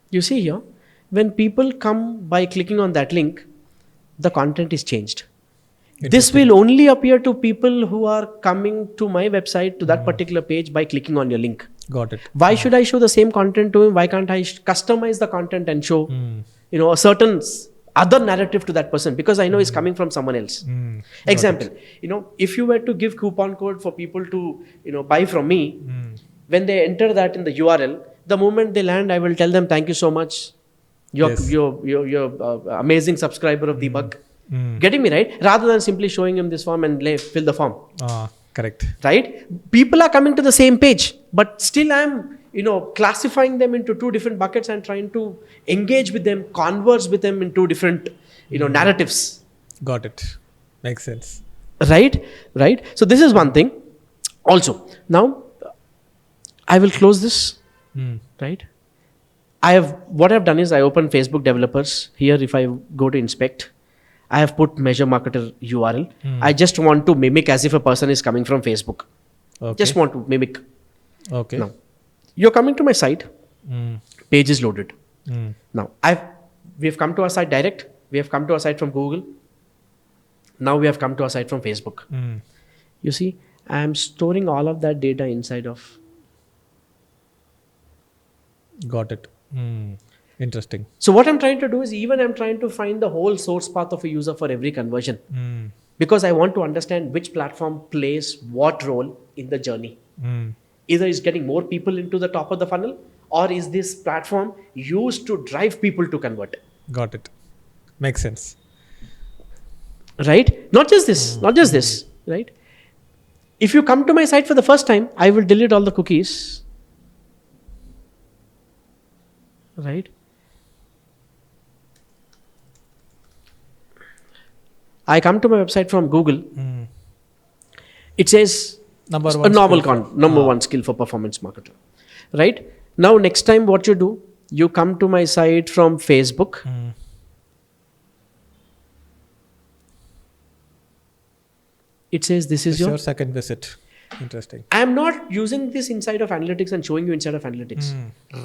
S1: You see here, when people come by clicking on that link, the content is changed. This will only appear to people who are coming to my website to that particular page by clicking on your link.
S2: Got it.
S1: Why should I show the same content to him? Why can't I customize the content and show a certain other narrative to that person, because I know it's coming from someone else. Example, if you were to give coupon code for people to buy from me, when they enter that in the URL, the moment they land, I will tell them, thank you so much. You're amazing subscriber of Deepak. Getting me right? Rather than simply showing him this form and fill the form.
S2: Correct.
S1: Right? People are coming to the same page, but still I'm classifying them into two different buckets and trying to engage with them, converse with them in two different narratives.
S2: Got it. Makes sense.
S1: Right? So this is one thing. Also, now I will close this. Right? What I've done is I open Facebook developers. Here, if I go to inspect, I have put measure marketer URL. I just want to mimic as if a person is coming from Facebook.
S2: Okay.
S1: Just want to mimic.
S2: Okay.
S1: Now, you're coming to my site. Page is loaded. Now, we have come to our site direct. We have come to our site from Google. Now we have come to our site from Facebook. You see, I am storing all of that data inside of.
S2: Got it. Interesting.
S1: So what I'm trying to do is I'm trying to find the whole source path of a user for every conversion. Because I want to understand which platform plays what role in the journey. Either is getting more people into the top of the funnel, or is this platform used to drive people to convert?
S2: Got it. Makes sense.
S1: Right? Not just this, right? If you come to my site for the first time, I will delete all the cookies. Right? I come to my website from Google. It says
S2: number
S1: one skill for performance marketer. Right? Now, next time what you do, you come to my site from Facebook. It says this is
S2: your second visit. Interesting.
S1: I am not using this inside of analytics and showing you inside of analytics.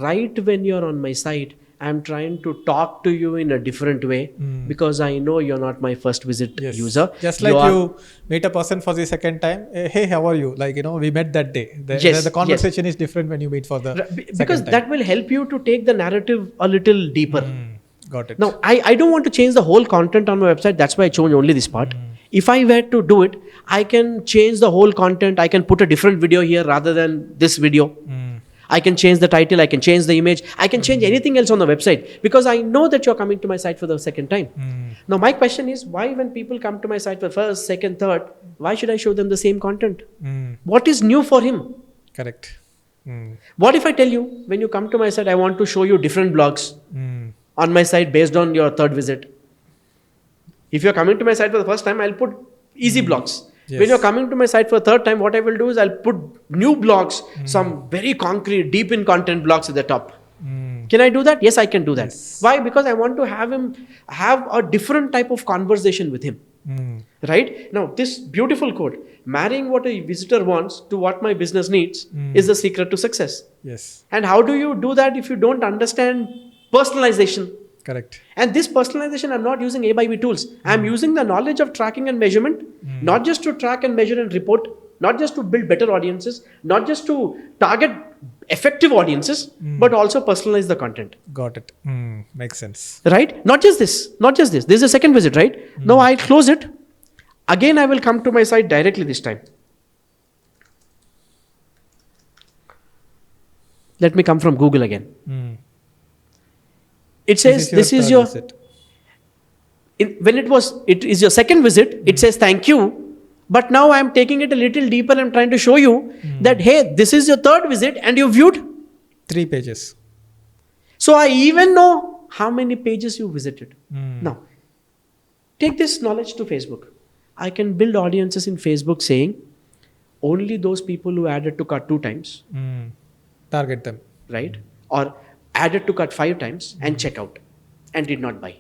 S1: Right when you're on my site, I'm trying to talk to you in a different way because I know you're not my first visit user.
S2: Just like you meet a person for the second time. Hey, how are you? Like, we met that day. The conversation is different when you meet for the
S1: because
S2: second time.
S1: That will help you to take the narrative a little deeper.
S2: Got it.
S1: Now, I don't want to change the whole content on my website. That's why I chose only this part. If I were to do it, I can change the whole content. I can put a different video here rather than this video. I can change the title. I can change the image. I can change anything else on the website because I know that you're coming to my site for the second time. Now, my question is, why when people come to my site for first, second, third, why should I show them the same content? What is new for him?
S2: Correct.
S1: What if I tell you, when you come to my site, I want to show you different blogs on my site based on your third visit? If you're coming to my site for the first time, I'll put easy blogs. Yes. When you're coming to my site for the third time, what I will do is I'll put new blogs, some very concrete, deep in content blogs at the top. Can I do that? Yes, I can do that. Yes. Why? Because I want to have him have a different type of conversation with him. Right? Now, this beautiful quote, marrying what a visitor wants to what my business needs is the secret to success.
S2: Yes.
S1: And how do you do that if you don't understand personalization?
S2: Correct.
S1: And this personalization, I'm not using A by B tools. I'm using the knowledge of tracking and measurement, not just to track and measure and report, not just to build better audiences, not just to target effective audiences, but also personalize the content.
S2: Got it. Makes sense.
S1: Right? Not just this. This is the second visit, right? Now I'll close it. Again, I will come to my site directly this time. Let me come from Google again. It says this is your visit. When it is your second visit, it says thank you. But now I'm taking it a little deeper. I'm trying to show you that, hey, this is your third visit and you viewed
S2: 3 pages.
S1: So I even know how many pages you visited. Now, take this knowledge to Facebook. I can build audiences in Facebook saying only those people who added to cart 2 times.
S2: Target them.
S1: Right? Or added to cart 5 times and check out and did not buy.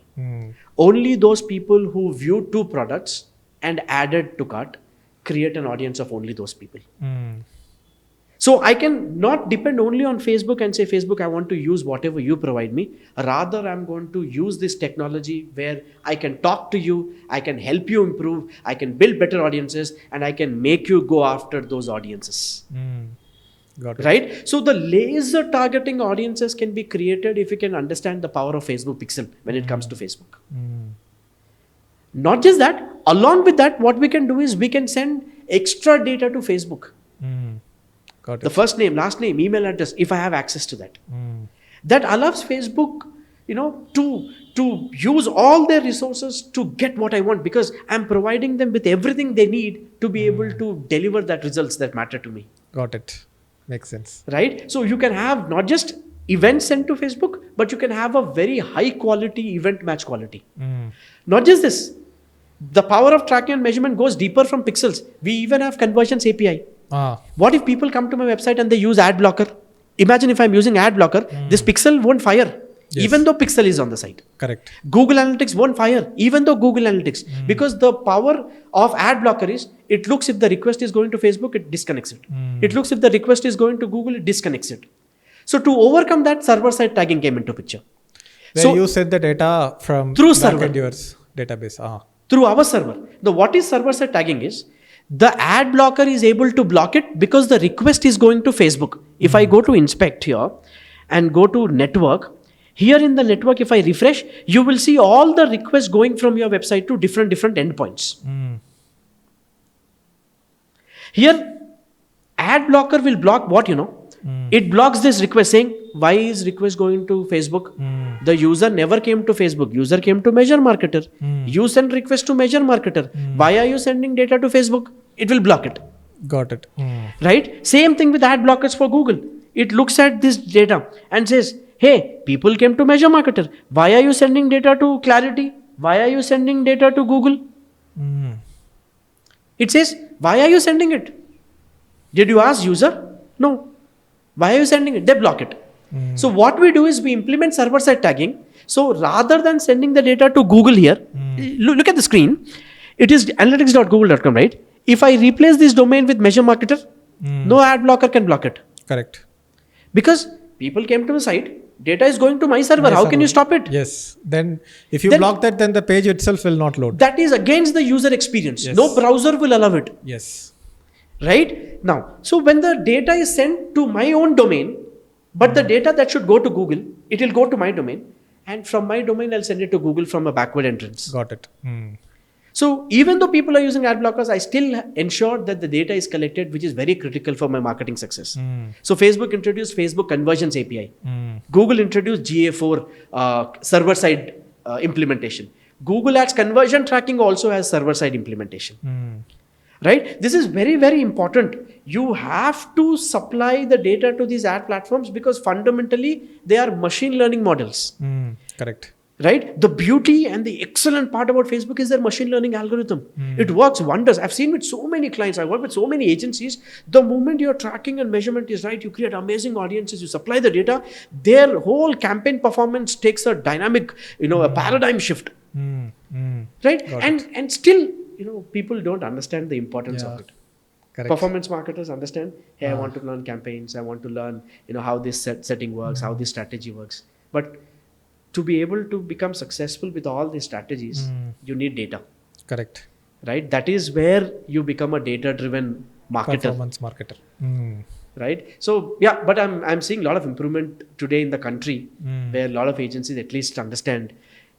S1: Only those people who viewed 2 products and added to cart create an audience of only those people. So I can not depend only on Facebook and say, Facebook, I want to use whatever you provide me. Rather, I'm going to use this technology where I can talk to you, I can help you improve, I can build better audiences, and I can make you go after those audiences.
S2: Got it.
S1: Right? So the laser targeting audiences can be created if you can understand the power of Facebook Pixel when it comes to Facebook. Not just that, along with that, what we can do is we can send extra data to Facebook.
S2: Got it.
S1: The first name, last name, email address, if I have access to that. That allows Facebook, to use all their resources to get what I want, because I'm providing them with everything they need to be able to deliver that results that matter to me.
S2: Got it. Makes sense.
S1: Right? So you can have not just events sent to Facebook, but you can have a very high quality event match quality. Not just this, the power of tracking and measurement goes deeper from pixels. We even have conversions API. What if people come to my website and they use ad blocker? Imagine if I'm using ad blocker, this pixel won't fire, even though pixel is on the site.
S2: Correct.
S1: Google Analytics won't fire, even though Google Analytics, because the power of ad blocker is, it looks if the request is going to Facebook, it disconnects it. It looks if the request is going to Google, it disconnects it. So to overcome that, server-side tagging came into picture.
S2: Where you send the data from
S1: through server,
S2: your database.
S1: Through our server. Now, what is server-side tagging is, the ad blocker is able to block it because the request is going to Facebook. If I go to inspect here and go to network, here in the network, if I refresh, you will see all the requests going from your website to different endpoints. Here, ad blocker will block what, it blocks this request saying, why is request going to Facebook? The user never came to Facebook. User came to Measure Marketer. You send request to Measure Marketer. Why are you sending data to Facebook? It will block it.
S2: Got it.
S1: Right? Same thing with ad blockers for Google. It looks at this data and says, hey, people came to Measure Marketer. Why are you sending data to Clarity? Why are you sending data to Google? It says, why are you sending it? Did you ask user? No. Why are you sending it? They block it. So what we do is we implement server-side tagging. So rather than sending the data to Google here, look at the screen. It is analytics.google.com, right? If I replace this domain with Measure Marketer, no ad blocker can block it.
S2: Correct.
S1: Because people came to the site, data is going to my server. How can you stop it?
S2: Yes. Then if you block that, then the page itself will not load.
S1: That is against the user experience.
S2: Yes.
S1: No browser will allow it.
S2: Yes.
S1: Right? Now, so when the data is sent to my own domain, but the data that should go to Google, it will go to my domain. And from my domain, I'll send it to Google from a backward entrance.
S2: Got it.
S1: So even though people are using ad blockers, I still ensure that the data is collected, which is very critical for my marketing success. So Facebook introduced Facebook Conversions API. Google introduced GA4 server-side implementation. Google Ads conversion tracking also has server-side implementation. Right? This is very, very important. You have to supply the data to these ad platforms because fundamentally they are machine learning models.
S2: Correct.
S1: Right? The beauty and the excellent part about Facebook is their machine learning algorithm. It works wonders. I've seen with so many clients, I work with so many agencies. The moment your tracking and measurement is right, you create amazing audiences, you supply the data, their whole campaign performance takes a dynamic, a paradigm shift. Right? And still, people don't understand the importance of it.
S2: Correct.
S1: Performance marketers understand, hey, I want to learn campaigns. I want to learn, how this setting works, how this strategy works. But to be able to become successful with all these strategies, you need data.
S2: Correct.
S1: Right? That is where you become a data-driven marketer.
S2: Performance marketer.
S1: Right? So, yeah, but I'm seeing a lot of improvement today in the country where a lot of agencies at least understand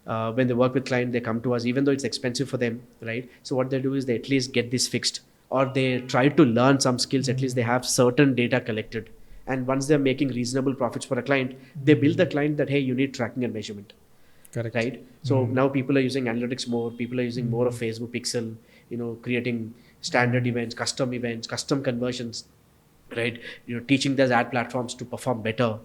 S1: when they work with clients, they come to us, even though it's expensive for them, right? So what they do is they at least get this fixed, or they try to learn some skills, at least they have certain data collected. And once they're making reasonable profits for a client, they build the client that, hey, you need tracking and measurement.
S2: Correct.
S1: Right? So now people are using analytics more, people are using more of Facebook Pixel, creating standard events, custom conversions, right? Teaching those ad platforms to perform better,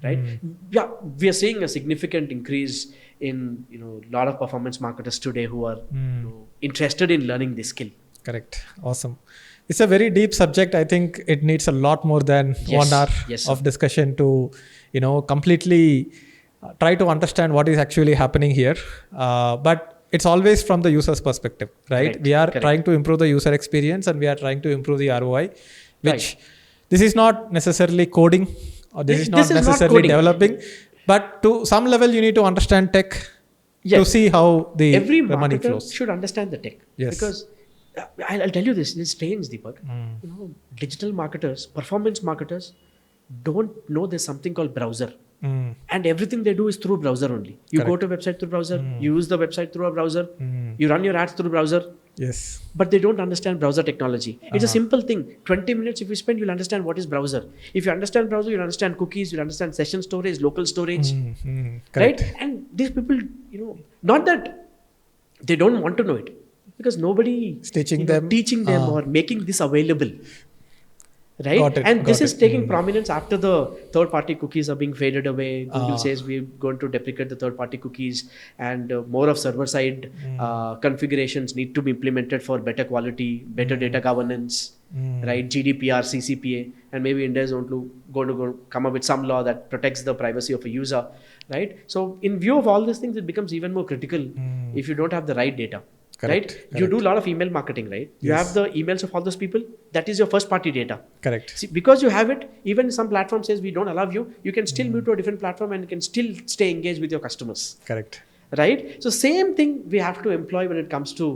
S1: right? Yeah, we are seeing a significant increase in, a lot of performance marketers today who are interested in learning this skill.
S2: Correct. Awesome. It's a very deep subject. I think it needs a lot more than 1 hour of discussion to, completely try to understand what is actually happening here. But it's always from the user's perspective, right? We are trying to improve the user experience and we are trying to improve the ROI, which this is not necessarily coding, or this is not
S1: This is not
S2: necessarily
S1: coding.
S2: developing, but to some level you need to understand tech to
S1: Yes.
S2: see how the
S1: Every
S2: money
S1: marketer
S2: flows.
S1: should understand the tech.
S2: Yes.
S1: Because I'll tell you this is strange, Deepak. You know, digital marketers, performance marketers don't know there's something called browser.
S2: Mm.
S1: And everything they do is through browser only. You go to a website through browser, you use the website through a browser, you run your ads through browser,
S2: Yes.
S1: but they don't understand browser technology. It's a simple thing. 20 minutes if you spend, you'll understand what is browser. If you understand browser, you'll understand cookies, you'll understand session storage, local storage,
S2: Correct.
S1: right? And these people, you know, not that they don't want to know it, because nobody
S2: Is teaching
S1: you know,
S2: them.
S1: teaching them or making this available. Right?
S2: Got it,
S1: And this
S2: got
S1: is
S2: it.
S1: taking prominence after the third-party cookies are being faded away. Google
S2: Ah.
S1: says we're going to deprecate the third-party cookies, and more of server-side configurations need to be implemented for better quality, better data governance, right? GDPR, CCPA, and maybe India is going to come up with some law that protects the privacy of a user, right? So, in view of all these things, it becomes even more critical if you don't have the right data.
S2: Correct,
S1: Right? You do a lot of email marketing, right? You
S2: Yes.
S1: have the emails of all those people. That is your first party data.
S2: Correct.
S1: See, because you have it, even some platform says we don't allow you, you can still move to a different platform and you can still stay engaged with your customers.
S2: Correct.
S1: Right? So same thing we have to employ when it comes to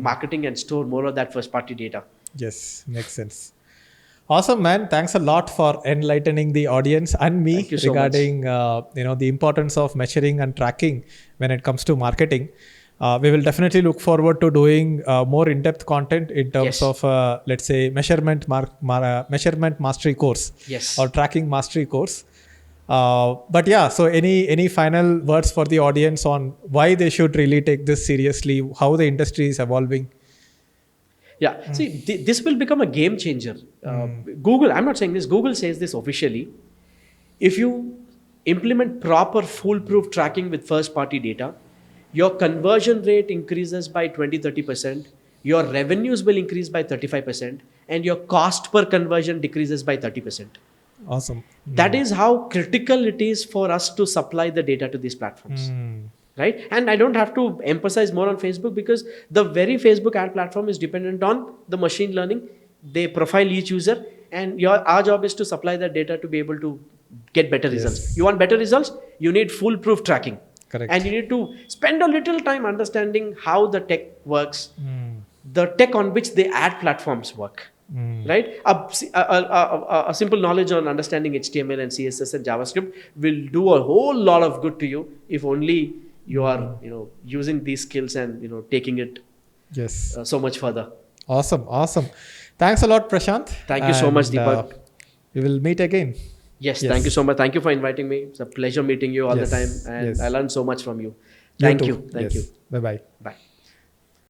S1: marketing and store more of that first party data.
S2: Yes, makes sense. Awesome, man. Thanks a lot for enlightening the audience and me
S1: Thank you so
S2: regarding the importance of measuring and tracking when it comes to marketing. We will definitely look forward to doing more in-depth content in terms
S1: Yes.
S2: of let's say measurement mastery course
S1: Yes.
S2: or tracking mastery course. But yeah, so any final words for the audience on why they should really take this seriously, how the industry is evolving?
S1: Yeah, see, this will become a game changer. Google, I'm not saying this, Google says this officially. If you implement proper foolproof tracking with first party data, your conversion rate increases by 20-30%, your revenues will increase by 35%, and your cost per conversion decreases by 30%.
S2: Awesome.
S1: That is how critical it is for us to supply the data to these platforms. Right? And I don't have to emphasize more on Facebook, because the very Facebook ad platform is dependent on the machine learning. They profile each user, and our job is to supply that data to be able to get better results. You want better results? You need foolproof tracking.
S2: Correct.
S1: And you need to spend a little time understanding how the tech works, the tech on which the ad platforms work. Right? A simple knowledge on understanding HTML and CSS and JavaScript will do a whole lot of good to you if only you are using these skills and taking it
S2: Yes.
S1: so much further.
S2: Awesome. Thanks a lot, Prashanth.
S1: Thank you so much, Deepak.
S2: We will meet again.
S1: Yes, thank you so much. Thank you for inviting me. It's a pleasure meeting you all the time, and I learned so much from you. Thank you. Thank you.
S2: Bye-bye.
S1: Bye.